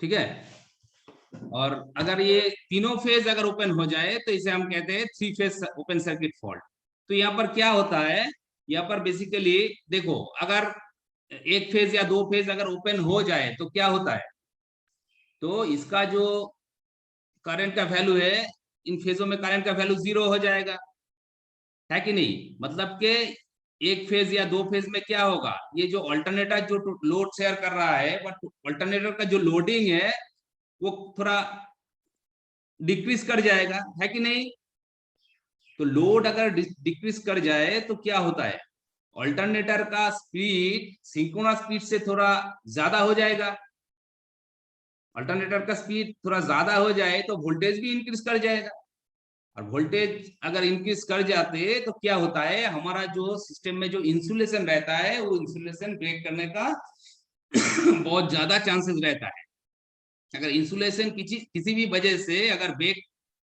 ठीक है। और अगर ये तीनों फेज अगर ओपन हो जाए तो इसे हम कहते हैं three phase open circuit fault. तो यहाँ पर क्या होता है, यहाँ पर बेसिकली देखो, अगर एक फेज या दो फेज अगर ओपन हो जाए तो क्या होता है, तो इसका जो करंट का वैल्यू है, इन फेजों में करंट का वैल्यू 0 हो जाएगा, है कि नहीं। मतलब कि एक फेज या दो फेज में क्या होगा, ये जो अल्टरनेटर जो लोड शेयर कर रहा है, बट अल्टरनेटर का जो लोडिंग है वो थोड़ा डिक्रीज कर जाएगा, है कि नहीं। तो लोड अगर डिक्रीज कर जाए तो क्या होता है, अल्टरनेटर का स्पीड सिंक्रोनस स्पीड से थोड़ा ज्यादा हो जाएगा। अल्टरनेटर का स्पीड थोड़ा ज्यादा हो जाए तो वोल्टेज भी इंक्रीज कर जाएगा, और वोल्टेज अगर इंक्रीज कर जाते तो क्या होता है, हमारा जो सिस्टम में जो इंसुलेशन रहता है वो इंसुलेशन ब्रेक करने का बहुत ज्यादा चांसेस रहता है। अगर इंसुलेशन किसी भी वजह से अगर ब्रेक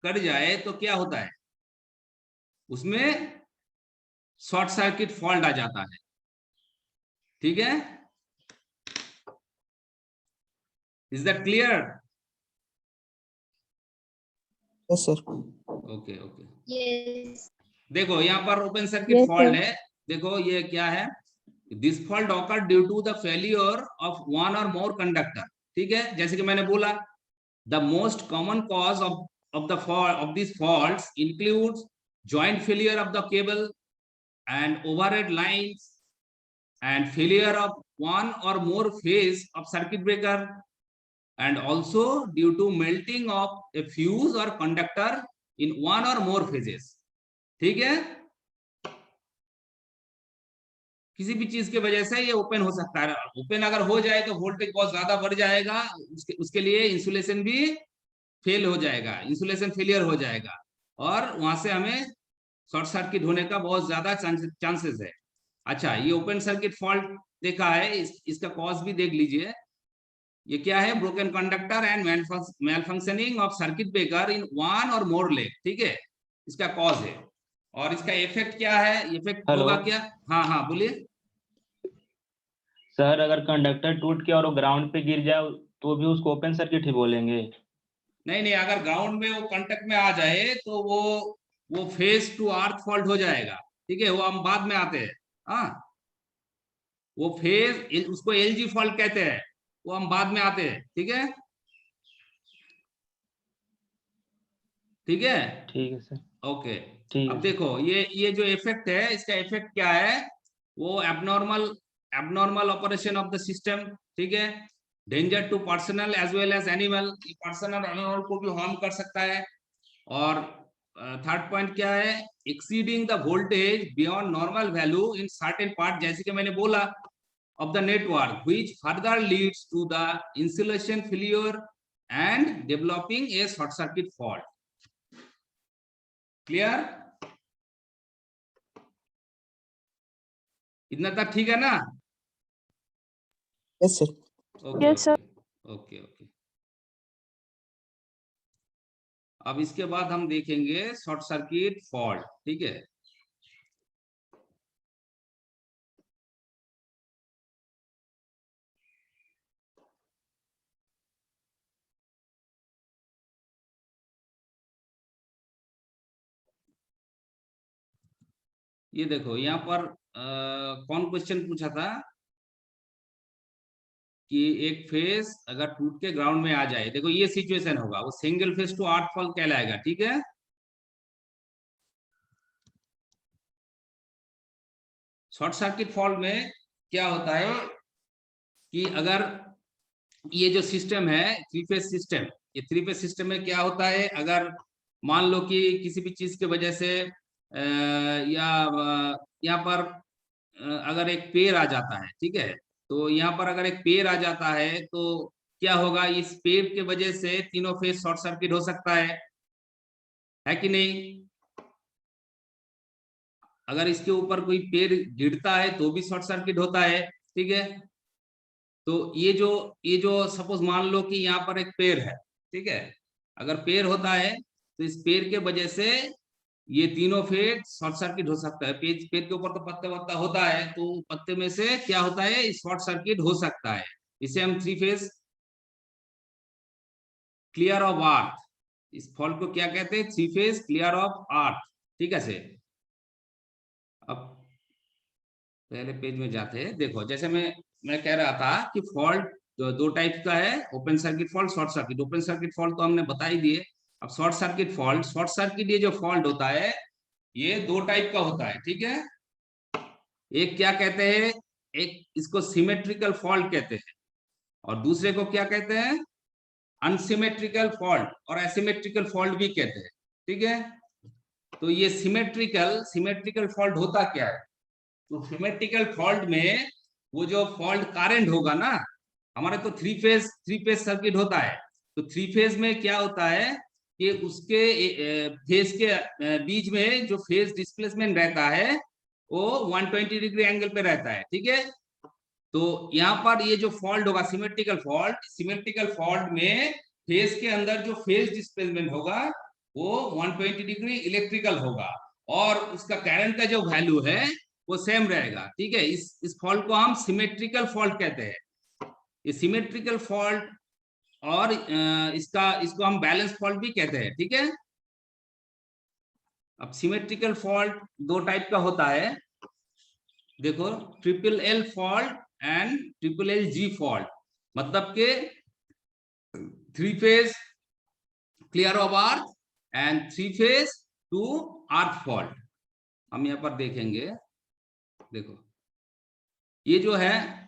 कर जाए तो क्या होता है, उसमें शॉर्ट सर्किट फॉल्ट आ जाता है। ठीक है, is that clear? Yes sir. Okay okay. Yes. देखो यहाँ पर open circuit Yes, fault sir. है। देखो ये क्या है, this fault occur due to the failure of one or more conductor. ठीक है, जैसे कि मैंने बोला, the most common cause of the fault of this faults includes joint failure of the cable and overhead lines and failure of one or more phase of circuit breaker, and also due to melting of a fuse or conductor in one or more phases। ठीक है, किसी भी चीज की वजह से ये open हो सकता है। ओपन अगर हो जाए तो वोल्टेज बहुत ज्यादा बढ़ जाएगा, उसके लिए इंसुलेशन भी फेल हो जाएगा, इंसुलेशन फेलियर हो जाएगा, और वहां से हमें शॉर्ट सर्किट होने का बहुत ज्यादा चांसेस है। अच्छा, ये ओपन सर्किट फॉल्ट देखा है, इसका कॉज भी देख लीजिए। ये क्या है, broken conductor and malfunctioning of circuit breaker in one or more leg. ठीक है, इसका कॉज है। और इसका इफेक्ट क्या है, इफेक्ट होगा क्या? हाँ हाँ बोलिए सर। अगर कंडक्टर टूट के और वो ग्राउंड पे गिर जाए तो भी उसको ओपन सर्किट ही बोलेंगे? नहीं नहीं, अगर ग्राउंड में वो कांटेक्ट में आ जाए तो वो फेज टू अर्थ फॉल्ट हो जाएगा। ठीक है, वो हम बाद में आते हैं। हाँ, वो फेज उसको एलजी फॉल्ट कहते हैं, वो हम बाद में आते हैं। ठीक है, ठीक है। ठीक है सर। ओके। ठीक अब है सर। देखो ये जो इफेक्ट है, इसका इफेक्ट क्या है, वो abnormal abnormal operation of the system. ठीक है, danger to personal as well as animal, personal animal को भी हार्म कर सकता है। और थर्ड पॉइंट क्या है, exceeding the voltage beyond normal value in certain part, जैसे कि मैंने बोला, of the network which further leads to the insulation failure and developing a short circuit fault. Clear? इतना तक ठीक है ना? Yes sir. Okay Yes, sir. Okay okay. अब इसके बाद हम देखेंगे शॉर्ट सर्किट फॉल्ट। ठीक है, ये देखो यहाँ पर कौन क्वेश्चन पूछा था कि एक फेस अगर टूट के ग्राउंड में आ जाए, देखो ये सिचुएशन होगा, वो single phase to earth fault कहलाएगा। ठीक है, शॉर्ट सर्किट फॉल्ट में क्या होता है कि अगर ये जो सिस्टम है थ्री फेज सिस्टम, ये थ्री फेज सिस्टम में क्या होता है, अगर मान लो कि किसी भी चीज की वजह से या यहाँ पर अगर एक पेड़ आ जाता है, ठीक है, तो यहाँ पर अगर एक पेड़ आ जाता है तो क्या होगा, इस पेड़ के वजह से तीनों फेज शॉर्ट सर्किट हो सकता है कि नहीं। अगर इसके ऊपर कोई पेड़ गिरता है तो भी शॉर्ट सर्किट होता है। ठीक है, तो ये जो सपोज मान लो कि यहाँ पर एक पेड़ है, ठीक है, अगर पेड़ होता है तो इस पेड़ के वजह से ये तीनों फेज शॉर्ट सर्किट हो सकता है। पेड़ के ऊपर तो पत्ते वत्ता होता है, तो पत्ते में से क्या होता है, शॉर्ट सर्किट हो सकता है। इसे हम थ्री फेज क्लियर ऑफ अर्थ, इस फॉल्ट को क्या कहते हैं? थ्री फेज क्लियर ऑफ अर्थ। ठीक है से, अब पहले पेज में जाते हैं। देखो जैसे मैं कह रहा था कि फॉल्ट दो टाइप का है, open circuit fault, short circuit. Open circuit fault तो हमने बता ही दिए। अब short circuit fault, short circuit ये जो फॉल्ट होता है ये दो टाइप का होता है। ठीक है, एक क्या कहते हैं, एक इसको सिमेट्रिकल फॉल्ट कहते हैं और दूसरे को क्या कहते हैं? अनसिमेट्रिकल फॉल्ट और एसिमेट्रिकल फॉल्ट भी कहते हैं। ठीक है, तो ये सिमेट्रिकल फॉल्ट होता क्या है? तो सिमेट्रिकल फॉल्ट में वो जो फॉल्ट करंट होगा ना, हमारे तो थ्री फेज सर्किट होता है, तो थ्री फेज में क्या होता है कि उसके फेज के बीच में जो फेज डिस्प्लेसमेंट रहता है वो 120 डिग्री एंगल पे रहता है। ठीक है, तो यहाँ पर ये जो फॉल्ट होगा सिमेट्रिकल फॉल्ट में फेज के अंदर जो फेज डिस्प्लेसमेंट होगा वो 120 डिग्री इलेक्ट्रिकल होगा और उसका करंट का जो वैल्यू है वो सेम रहेगा। ठीक है, इस फॉल्ट को हम सिमेट्रिकल फॉल्ट कहते हैं। ये सिमेट्रिकल फॉल्ट और इसको हम बैलेंस फॉल्ट भी कहते हैं। ठीक है, अब सिमेट्रिकल फॉल्ट दो टाइप का होता है। देखो, triple L fault and triple L G fault, मतलब के three phase clear of earth and three phase to earth fault. हम यहाँ पर देखेंगे, देखो ये जो है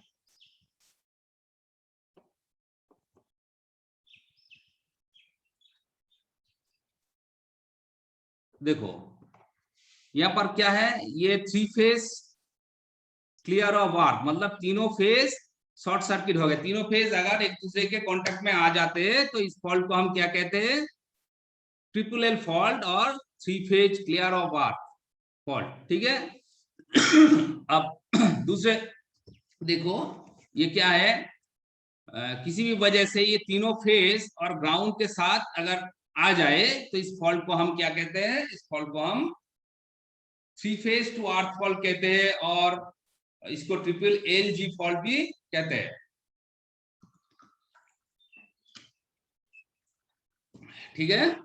देखो यहाँ पर क्या है, ये थ्री फेज क्लियर ऑफ अर्थ मतलब तीनों फेज शॉर्ट सर्किट हो गए। तीनों फेज अगर एक दूसरे के कांटेक्ट में आ जाते हैं तो इस फॉल्ट को हम क्या कहते हैं? ट्रिपल एल फॉल्ट और three phase clear of earth fault. ठीक है, अब दूसरे देखो ये क्या है, किसी भी वजह से ये तीनों फेज और ग्राउंड के साथ अगर आ जाए तो इस फॉल्ट को हम क्या कहते हैं? इस फॉल्ट को हम three phase to earth fault कहते हैं और इसको ट्रिपल एल जी फॉल्ट भी कहते हैं। ठीक है,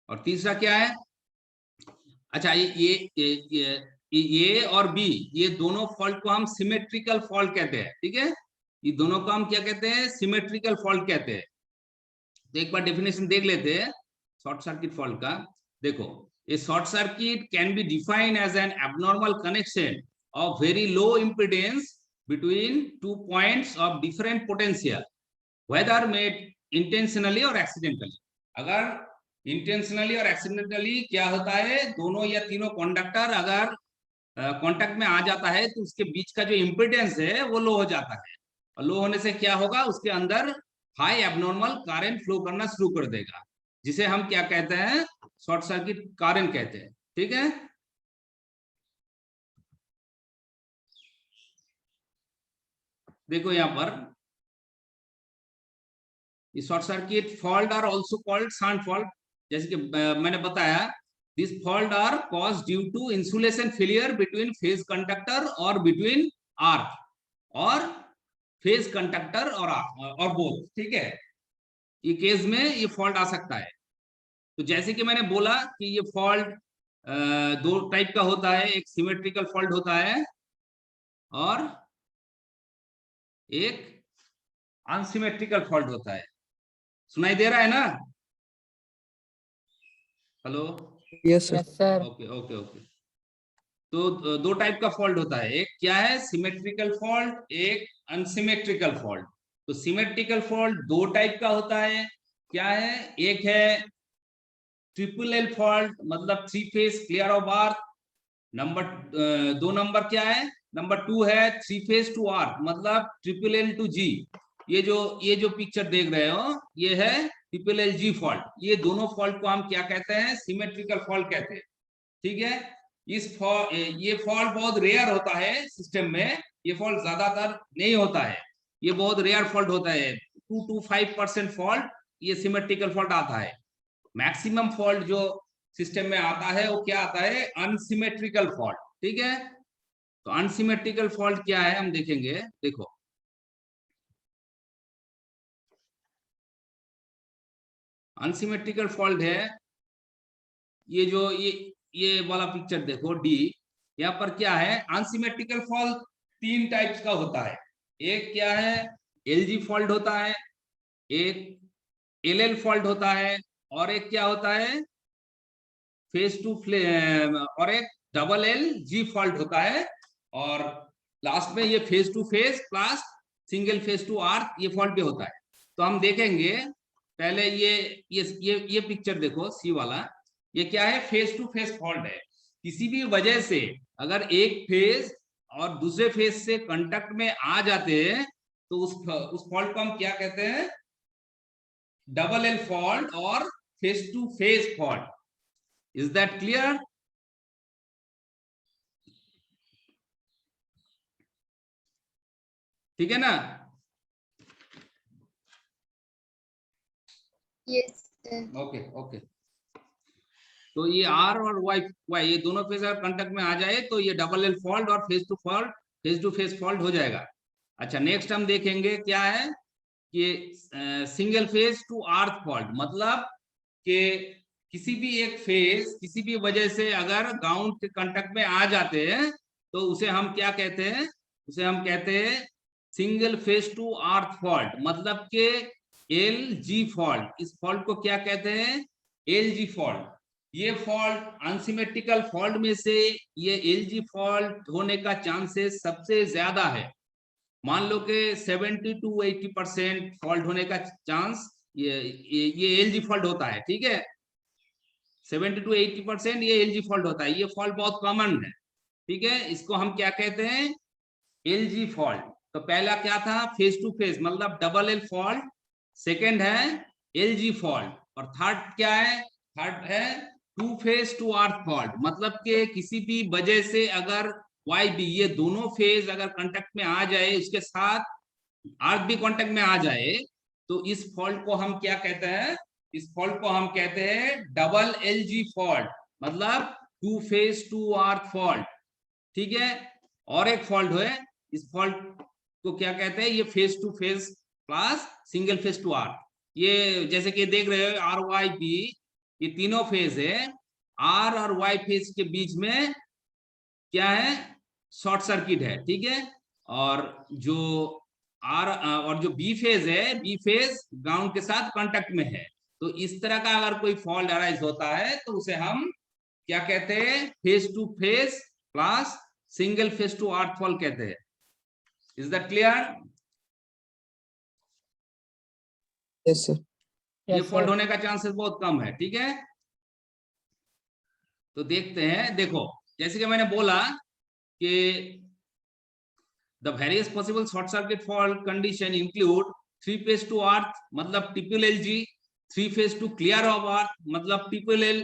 और तीसरा क्या है? अच्छा, ये और बी, ये दोनों फॉल्ट को हम सिमेट्रिकल फॉल्ट कहते हैं। ठीक है, ये दोनों को हम क्या कहते हैं? सिमेट्रिकल फॉल्ट कहते हैं। तो एक बार डेफिनेशन देख लेते हैं शॉर्ट सर्किट फॉल्ट का। देखो, a short circuit can be defined as an abnormal connection of very low impedance between two points of different potential whether made intentionally or accidentally. अगर इंटेंशनली और एक्सीडेंटली क्या होता है, दोनों या तीनों conductor अगर कांटेक्ट में आ जाता है तो उसके बीच का जो इम्पीडेंस है वो लो हो जाता है और लो होने से क्या होगा, उसके अंदर हाई एबनॉर्मल करंट फ्लो करना शुरू कर देगा, जिसे हम क्या कहते हैं? शॉर्ट सर्किट करंट कहते हैं। ठीक है, देखो यहाँ पर short circuit fault are also called shunt fault. जैसे कि मैंने बताया, this fault are cause due to insulation failure between phase conductor और बिटवीन अर्थ और फेज कंडक्टर और बोथ। ठीक है, ये केस में ये फॉल्ट आ सकता है। तो जैसे कि मैंने बोला कि ये फॉल्ट दो टाइप का होता है, एक सिमेट्रिकल फॉल्ट होता है और एक अनसिमेट्रिकल फॉल्ट होता है। सुनाई दे रहा है ना? Hello? Yes, sir. sir. Okay okay okay. तो दो टाइप का फॉल्ट होता है, एक क्या है? सिमेट्रिकल फॉल्ट, एक अनसिमेट्रिकल फॉल्ट। तो सिमेट्रिकल फॉल्ट दो टाइप का होता है, क्या है? एक है ट्रिपल एल फॉल्ट मतलब थ्री फेज क्लियर ऑफ अर्थ। दो नंबर क्या है? नंबर 2 है थ्री फेज टू अर्थ मतलब ट्रिपल एल टू जी। ये जो पिक्चर देख रहे हो ये है ट्रिपल एल जी फॉल्ट। ये दोनों फॉल्ट को हम क्या कहते हैं? सिमेट्रिकल फॉल्ट कहते हैं। ठीक है, ये फॉल्ट बहुत रेयर होता है सिस्टम में, ये फॉल्ट ज्यादातर नहीं होता है, ये बहुत रेयर फॉल्ट होता है। 2 to 5% फॉल्ट ये सिमेट्रिकल फॉल्ट आता है। मैक्सिमम फॉल्ट जो सिस्टम में आता है वो क्या आता है? Unsymmetrical fault. ठीक है, तो अनसिमेट्रिकल फॉल्ट क्या है हम देखेंगे। देखो अनसिमेट्रिकल फॉल्ट है ये जो ये वाला पिक्चर देखो डी, यहाँ पर क्या है अनसिमेट्रिकल फॉल्ट तीन टाइप्स का होता है। एक क्या है एलजी फॉल्ट होता है, एक एलएल फॉल्ट होता है, और एक क्या होता है फेस टू और एक डबल एल जी फॉल्ट होता है, और लास्ट में ये phase to phase plus single phase to earth ये फॉल्ट भी होता है। तो हम देखेंगे पहले ये पिक्चर देखो सी वाला, ये क्या है फेस टू फेस फॉल्ट है। किसी भी वजह से अगर एक फेज और दूसरे फेज से कांटेक्ट में आ जाते हैं तो उस फॉल्ट को हम क्या कहते हैं डबल एल फॉल्ट और phase to phase fault. Is that clear? ठीक है ना? Yes okay okay. तो ये आर और वाई ये दोनों फेज अगर कांटेक्ट में आ जाए तो ये डबल एल फॉल्ट और फेस टू फेस फॉल्ट हो जाएगा। अच्छा नेक्स्ट हम देखेंगे क्या है कि single phase two earth fault, मतलब कि किसी भी एक फेज किसी भी वजह से अगर ग्राउंड के कांटेक्ट में आ जाते हैं तो उसे हम क्या कहते हैं, उसे हम कहते हैं single phase two earth fault, मतलब के एल जी फॉल्ट। इस फॉल्ट को क्या कहते हैं एल जी फॉल्ट। ये फॉल्ट अनसिमेट्रिकल फॉल्ट में से ये एल जी फॉल्ट होने का चांसेस सबसे ज्यादा है। मान लो कि 70 to 80% फॉल्ट होने का चांस ये एलजी फॉल्ट होता है। ठीक है 70 to 80% ये एलजी फॉल्ट होता है। ये फॉल्ट बहुत कॉमन है। ठीक है इसको हम क्या कहते हैं एलजी फॉल्ट। तो पहला क्या था फेस टू फेस मतलब डबल एल फॉल्ट, सेकेंड है एलजी फॉल्ट, और थर्ड क्या है थर्ड है to phase to earth fault, मतलब कि किसी भी वजह से अगर वाई बी ये दोनों फेज अगर कांटेक्ट में आ जाए उसके साथ आर्थ भी कांटेक्ट में आ जाए तो इस फॉल्ट को हम क्या कहते हैं, इस फॉल्ट को हम कहते हैं डबल एल जी फॉल्ट, मतलब two phase two earth fault. ठीक है और एक फॉल्ट है इस फॉल्ट को क्या कहते हैं ये phase to phase plus single phase to earth. ये जैसे कि देख रहे हो आर वाई बी ये तीनों फेज है, आर और वाई फेज के बीच में क्या है शॉर्ट सर्किट है। ठीक है और जो आर और जो बी फेज है बी फेज ग्राउंड के साथ कांटेक्ट में है। तो इस तरह का अगर कोई फॉल्ट अराइज होता है तो उसे हम क्या कहते हैं phase to phase plus single phase to earth fault कहते हैं। Is that clear? Yes sir. ये फॉल्ट होने का चांसेस बहुत कम है। ठीक है तो देखते हैं। देखो जैसे कि मैंने बोला कि the various possible short circuit fault condition include 3 phase to earth मतलब triple L ji, 3 phase to clear of earth मतलब ट्रिपल एल।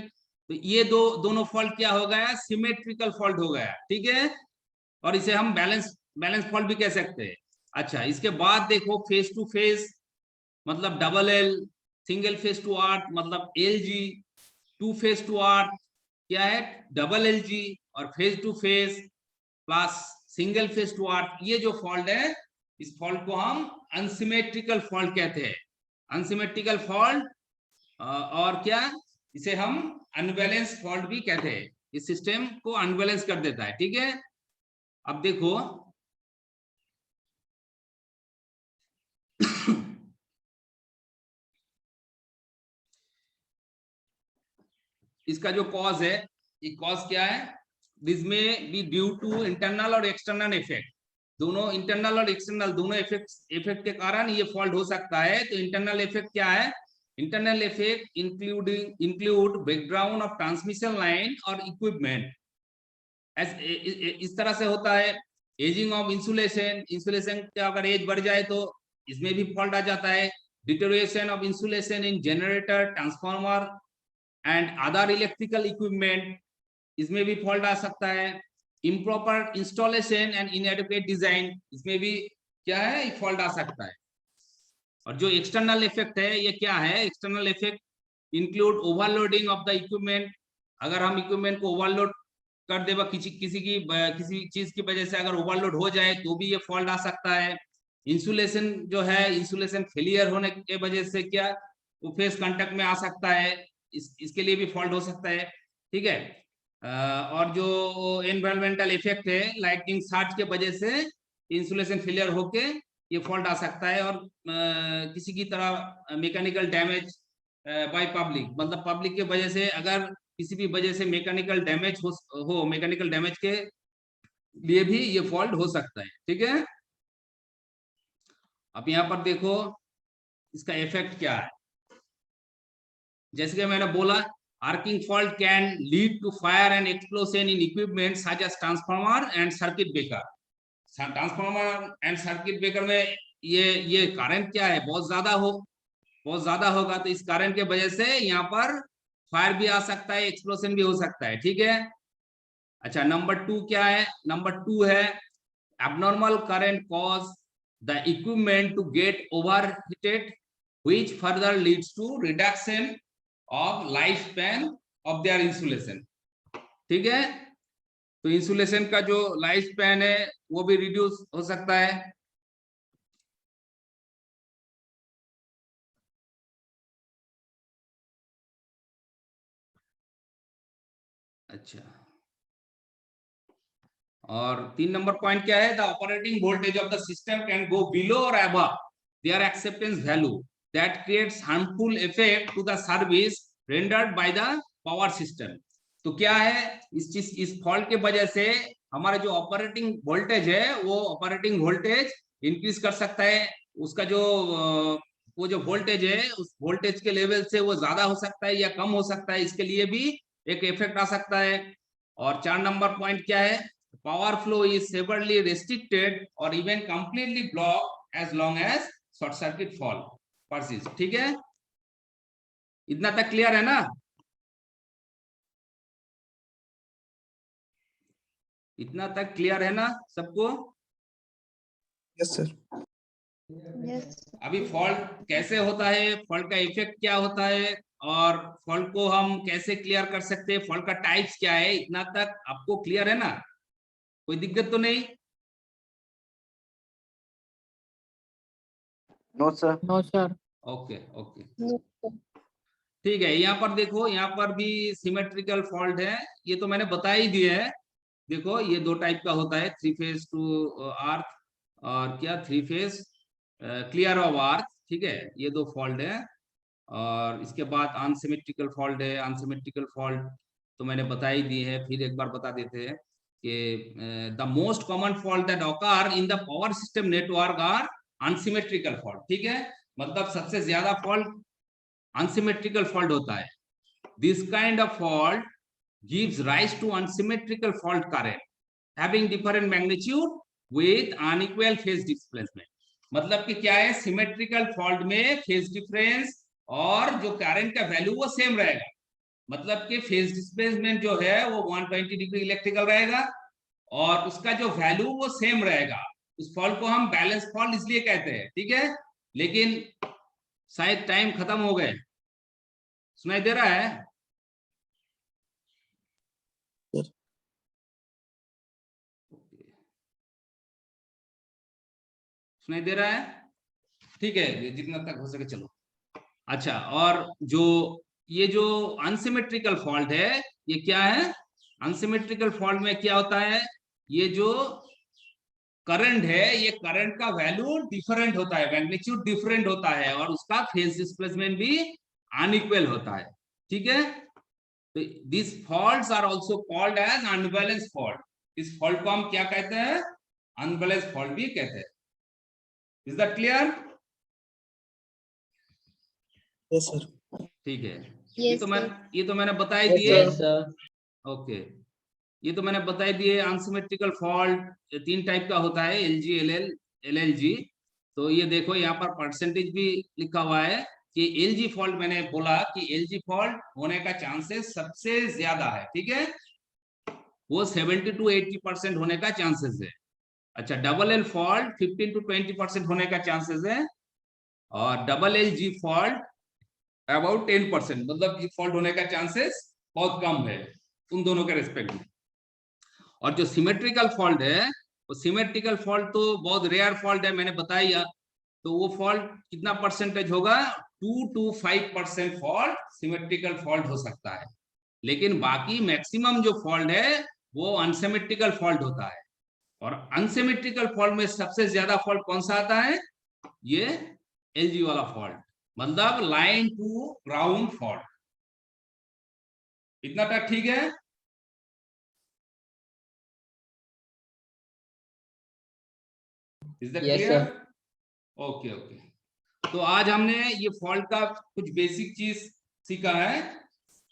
तो ये दोनों फॉल्ट क्या हो गया सिमेट्रिकल फॉल्ट हो गया। ठीक है और इसे हम बैलेंस फॉल्ट भी कह सकते हैं। अच्छा इसके बाद देखो फेस टू फेस मतलब double L, single phase to earth मतलब L G, two phase to earth क्या है डबल एल जी, और phase to phase plus single phase to earth. ये जो फॉल्ट है इस फॉल्ट को हम अनसिमेट्रिकल फॉल्ट कहते हैं। अनसिमेट्रिकल फॉल्ट और क्या इसे हम अनबैलेंस फॉल्ट भी कहते हैं। इस सिस्टम को अनबैलेंस कर देता है। ठीक है अब देखो इसका जो कॉज है ये कॉज क्या है दिस में बी ड्यू टू इंटरनल और एक्सटर्नल इफेक्ट। दोनों इंटरनल और एक्सटर्नल दोनों इफेक्ट के कारण ये फॉल्ट हो सकता है। तो इंटरनल इफेक्ट क्या है internal effect include breakdown of transmission line और इक्विपमेंट। इस तरह से होता है एजिंग ऑफ इंसुलेशन का अगर एज बढ़ जाए तो इसमें भी फॉल्ट आ जाता है। Deterioration of insulation in generator transformer and other electrical equipment इसमें भी फॉल्ट आ सकता है। Improper installation and inadequate design इसमें भी क्या है फॉल्ट आ सकता है। और जो एक्सटर्नल इफेक्ट है ये क्या है external effect include overloading of the equipment. अगर हम इक्विपमेंट को ओवरलोड कर देगा, किसी चीज की वजह से अगर ओवरलोड हो जाए तो भी ये फॉल्ट आ सकता है। इंसुलेशन जो है, इंसुलेशन फेलियर होने के वजह से क्या वो फेस कांटेक्ट में आ सकता है, इसके लिए भी फॉल्ट हो सकता है, ठीक है। और जो एनवायरमेंटल इफेक्ट है, लाइटनिंग शॉर्ट के वजह से इंसुलेशन फेलियर होके ये फॉल्ट आ सकता है। और किसी की तरह मैकेनिकल डैमेज बाय पब्लिक, मतलब पब्लिक के वजह से अगर किसी भी वजह से मैकेनिकल डैमेज हो मैकेनिकल डैमेज के लिए भी ये फॉल्ट हो सकता है, ठीक है। अब यहाँ पर देखो इसका इफेक्ट क्या है। जैसे कि मैंने बोला, arcing fault can lead to fire and explosion in equipment such as transformer and circuit breaker. Transformer and circuit breaker में ये करंट क्या है, बहुत ज्यादा होगा, तो इस करंट के वजह से यहाँ पर फायर भी आ सकता है, एक्सप्लोजन भी हो सकता है, ठीक है। अच्छा, नंबर 2 क्या है? नंबर 2 है abnormal current cause the equipment to get overheated, which further leads to reduction of lifespan of their insulation, ठीक है। तो इंसुलेशन का जो लाइफ स्पैन है वो भी रिड्यूस हो सकता है। अच्छा, और 3 नंबर पॉइंट क्या है? The operating voltage of the system can go below or above their acceptance value that creates harmful effect to the service rendered by the power system. तो क्या है, इस फॉल्ट के वजह से हमारा जो ऑपरेटिंग वोल्टेज है वो ऑपरेटिंग वोल्टेज इंक्रीज कर सकता है। उसका जो वो जो वोल्टेज है उस वोल्टेज के लेवल से वो ज्यादा हो सकता है या कम हो सकता है, इसके लिए भी एक इफेक्ट आ सकता है। और 4 नंबर पॉइंट क्या है? power flow is severely restricted or even completely blocked as long as short circuit fall persists, ठीक है। इतना तक क्लियर है ना? इतना तक क्लियर है ना सबको? Yes, sir. अभी फॉल्ट कैसे होता है, फॉल्ट का इफेक्ट क्या होता है, और फॉल्ट को हम कैसे क्लियर कर सकते हैं, फॉल्ट का टाइप्स क्या है, इतना तक आपको क्लियर है ना? कोई दिक्कत तो नहीं? No, sir. No, sir. Okay okay, ठीक है। यहाँ पर देखो, यहाँ पर भी सिमेट्रिकल फॉल्ट है, ये तो मैंने बता ही दिए है। देखो ये 2 टाइप का होता है, 3 फेज टू अर्थ और क्या 3 फेज क्लियर ऑफ अर्थ, ठीक है। ये 2 फॉल्ट है। और इसके बाद अनसिमेट्रिकल फॉल्ट है। अनसिमेट्रिकल फॉल्ट तो मैंने बता ही दी है, फिर एक बार बता देते हैं कि the most common fault that occur in the power system network are unsymmetrical fault, ठीक है। मतलब सबसे ज्यादा फॉल्ट अनसिमेट्रिकल फॉल्ट होता है। This kind of fault gives rise to unsymmetrical fault current having different magnitude with unequal phase displacement। मतलब कि क्या है, सिमेट्रिकल फॉल्ट में फेज डिफरेंस और जो करंट का वैल्यू वो सेम रहेगा। मतलब कि फेज डिस्प्लेसमेंट जो है वो 120 डिग्री इलेक्ट्रिकल रहेगा और उसका जो वैल्यू वो सेम रहेगा। उस फॉल्ट को हम बैलेंस फॉल्ट इसलिए कहते हैं, ठीक है। लेकिन शायद टाइम खत्म हो गए, सुनाई दे रहा है? सुनाई दे रहा है? ठीक है, जितना तक हो सके चलो। अच्छा, और जो ये जो अनसिमेट्रिकल फॉल्ट है ये क्या है? अनसिमेट्रिकल फॉल्ट में क्या होता है, ये जो करंट है ये करंट का वैल्यू डिफरेंट होता है, मैग्नीट्यूड डिफरेंट होता है और उसका फेज डिस्प्लेसमेंट भी अनइक्वल होता है, ठीक है। तो this faults are also called as unbalance fault. इस फॉल्ट को हम क्या कहते हैं? अनबैलेंस फॉल्ट भी कहते हैं। Is that clear? Yes, sir. ठीक है। Yes, ये तो मैंने बता ही Yes, दिए। sir. ओके, ये तो मैंने बता ही दिए। अनसिमेट्रिकल फॉल्ट 3 टाइप का होता है, LG, LL, LLG। तो ये देखो यहाँ पर परसेंटेज भी लिखा हुआ है कि LG फॉल्ट, मैंने बोला कि LG फॉल्ट होने का चांसेस सबसे ज्यादा है, ठीक है। वो 70 to 80% होने का चांसेस है। अच्छा, डबल एल फॉल्ट 15 to 20% होने का चांसेस है और डबल LG फॉल्ट अबाउट 10%, मतलब ये फॉल्ट होने का चांसेस बहुत कम है उन दोनों के रेस्पेक्ट में। और जो सिमेट्रिकल फॉल्ट है, वो सिमेट्रिकल फॉल्ट तो बहुत रेयर फॉल्ट है, मैंने बताया। तो वो फॉल्ट कितना परसेंटेज होगा? 2 to 5% फॉल्ट सिमेट्रिकल फॉल्ट हो सकता है। लेकिन बाकी मैक्सिमम जो फॉल्ट है वो अनसिमेट्रिकल फॉल्ट होता है। और अनसिमेट्रिकल फॉल्ट में सबसे ज्यादा फॉल्ट कौन सा आता है? ये एलजी वाला फॉल्ट, मतलब लाइन टू ग्राउंड फॉल्ट। इतना तक ठीक है? Is that clear? Okay okay. तो आज हमने ये फॉल्ट का कुछ बेसिक चीज सीखा है।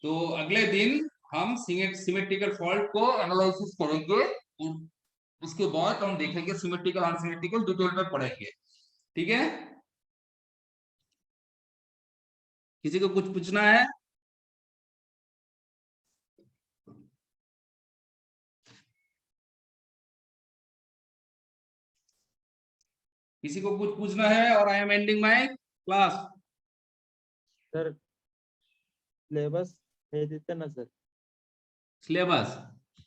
तो अगले दिन हम सिमेट्रिकल फॉल्ट को एनालिसिस करेंगे, उसके बाद हम देखेंगे सिमेट्रिकल अनसिमेट्रिकल, डिटेल में पढ़ेंगे। ठीक है? किसी को कुछ पूछना है? किसी को कुछ पूछना है? और I am ending my class. Sir syllabus भेज देते ना सर। सिलेबस?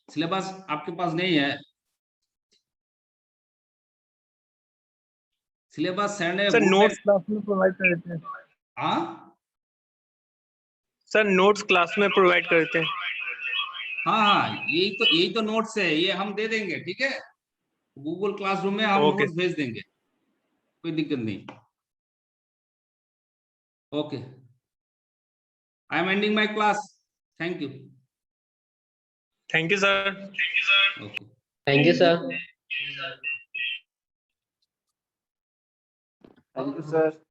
सिलेबस आपके पास नहीं है? सिलेबस सर ने सर ग्रुप में, नोट्स क्लास में प्रोवाइड कर देते हैं। हाँ सर नोट्स क्लास में प्रोवाइड कर देते हैं। हाँ हाँ, यही तो नोट्स है, ये हम दे देंगे। ठीक है, गूगल क्लासरूम में हम ओके। नोट्स भेज देंगे, कोई दिक्कत नहीं। Okay, I am ending my class. Thank you. Thank you sir. Okay, thank you sir. Thank you sir.